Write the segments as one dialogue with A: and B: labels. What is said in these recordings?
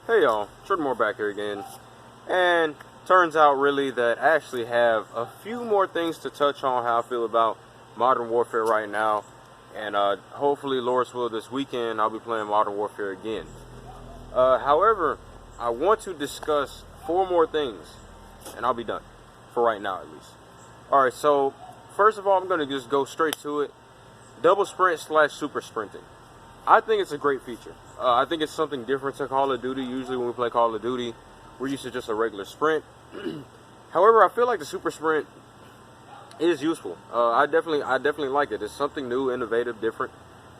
A: Hey y'all, More back here again. And turns out really that I actually have a few more things to touch on how I feel about Modern Warfare right now. And hopefully, Lord's will, this weekend I'll be playing Modern Warfare again. However, I want to discuss four more things, and I'll be done, for right now at least. Alright, so first of all, I'm going to just go straight to it. Double sprint / super sprinting. I think it's a great feature. I think it's something different to Call of Duty. Usually when we play Call of Duty, we're used to just a regular sprint. However, I feel like the super sprint is useful. I definitely like it. It's something new, innovative, different.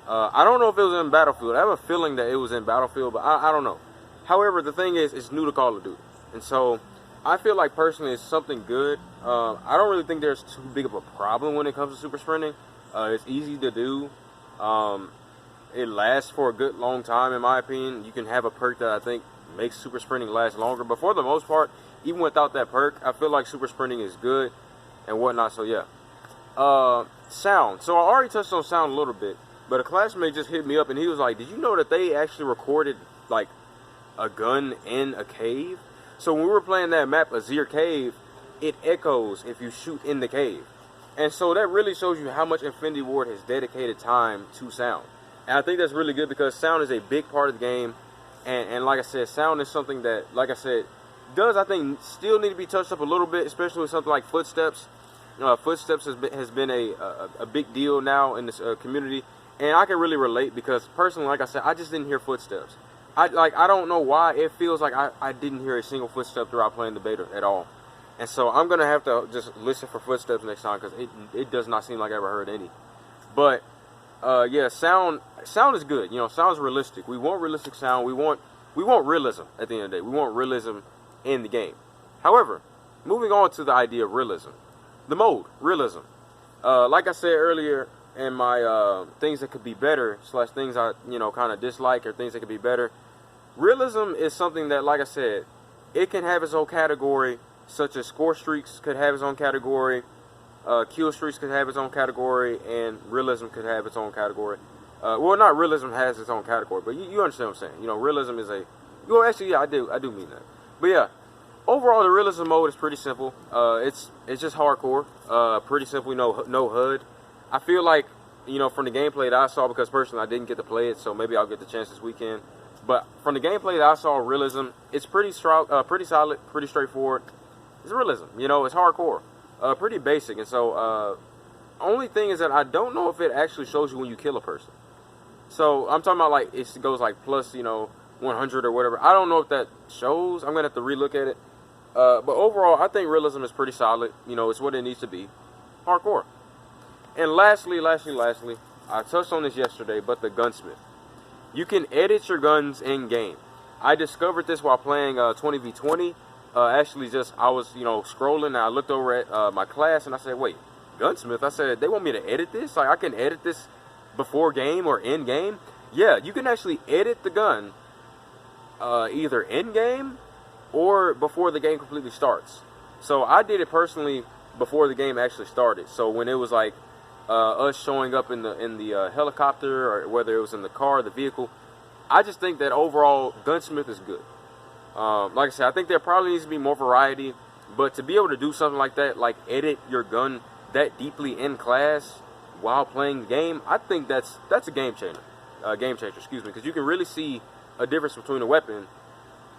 A: I don't know if it was in Battlefield. I have a feeling that it was in Battlefield, but I don't know. However, the thing is, it's new to Call of Duty. And so, I feel like personally it's something good. I don't really think there's too big of a problem when it comes to super sprinting. It's easy to do. It lasts for a good long time, in my opinion. You can have a perk that I think makes super sprinting last longer. But for the most part, even without that perk, I feel like super sprinting is good and whatnot. So yeah. Sound. So I already touched on sound a little bit, but a classmate just hit me up and he was like, "Did you know that they actually recorded like a gun in a cave?" So when we were playing that map, Azir Cave, it echoes if you shoot in the cave. And so that really shows you how much Infinity Ward has dedicated time to sound. And I think that's really good because sound is a big part of the game. And like I said, sound is something that, like I said, does, I think, still need to be touched up a little bit, especially with something like footsteps. Footsteps has been a big deal now in this community. And I can really relate because, personally, like I said, I just didn't hear footsteps. I don't know why it feels like I didn't hear a single footstep throughout playing the beta at all. And so I'm going to have to just listen for footsteps next time because it does not seem like I ever heard any. But yeah, sound is good. Sound is realistic. We want realistic sound. We want realism at the end of the day. We want realism in the game. However, moving on to the idea of realism, the mode realism. Like I said earlier in my things that could be better / things I kind of dislike or things that could be better. Realism is something that, like I said, it can have its own category, such as score streaks could have its own category. Kill streaks could have its own category, and realism could have its own category. Well, not realism has its own category, but you understand what I'm saying. Realism is a... Well, actually, yeah, I do mean that. But yeah, overall, the realism mode is pretty simple. It's just hardcore. Pretty simple, no HUD. I feel like, from the gameplay that I saw, because personally I didn't get to play it, so maybe I'll get the chance this weekend. But from the gameplay that I saw, realism, it's pretty solid, pretty straightforward. It's realism, it's hardcore. Pretty basic, and so only thing is that I don't know if it actually shows you when you kill a person. So I'm talking about like it goes like plus 100 or whatever. I don't know if that shows. I'm gonna have to relook at it. But overall, I think realism is pretty solid. It's what it needs to be. Hardcore. And lastly, I touched on this yesterday, but the Gunsmith. You can edit your guns in game. I discovered this while playing 20v20. Actually, I was, scrolling and I looked over at my class and I said, wait, Gunsmith? I said, they want me to edit this? Like, I can edit this before game or in game? Yeah, you can actually edit the gun either in game or before the game completely starts. So I did it personally before the game actually started. So when it was like us showing up in the helicopter, or whether it was in the car, the vehicle, I just think that overall Gunsmith is good. Like I said, I think there probably needs to be more variety, but to be able to do something like that, like edit your gun that deeply in class while playing the game, I think that's a game changer. Excuse me, because you can really see a difference between a weapon.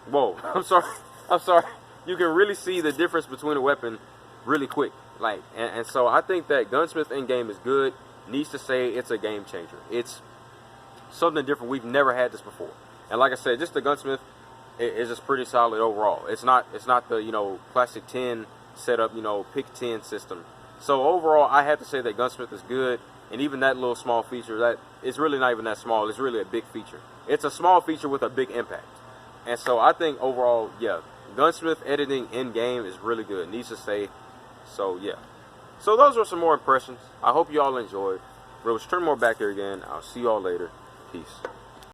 A: Whoa, I'm sorry. You can really see the difference between a weapon really quick. Like, and so I think that Gunsmith in game is good. Needs to say it's a game changer. It's something different. We've never had this before. And like I said, just the Gunsmith is just pretty solid overall. It's not the classic 10 setup, pick 10 system. So overall, I have to say that Gunsmith is good, and even that little small feature, that it's really not even that small. It's really a big feature. It's a small feature with a big impact. And so I think overall, yeah, Gunsmith editing in game is really good. Needs to say. So yeah. So those were some more impressions. I hope you all enjoyed. It was More back here again. I'll see you all later. Peace.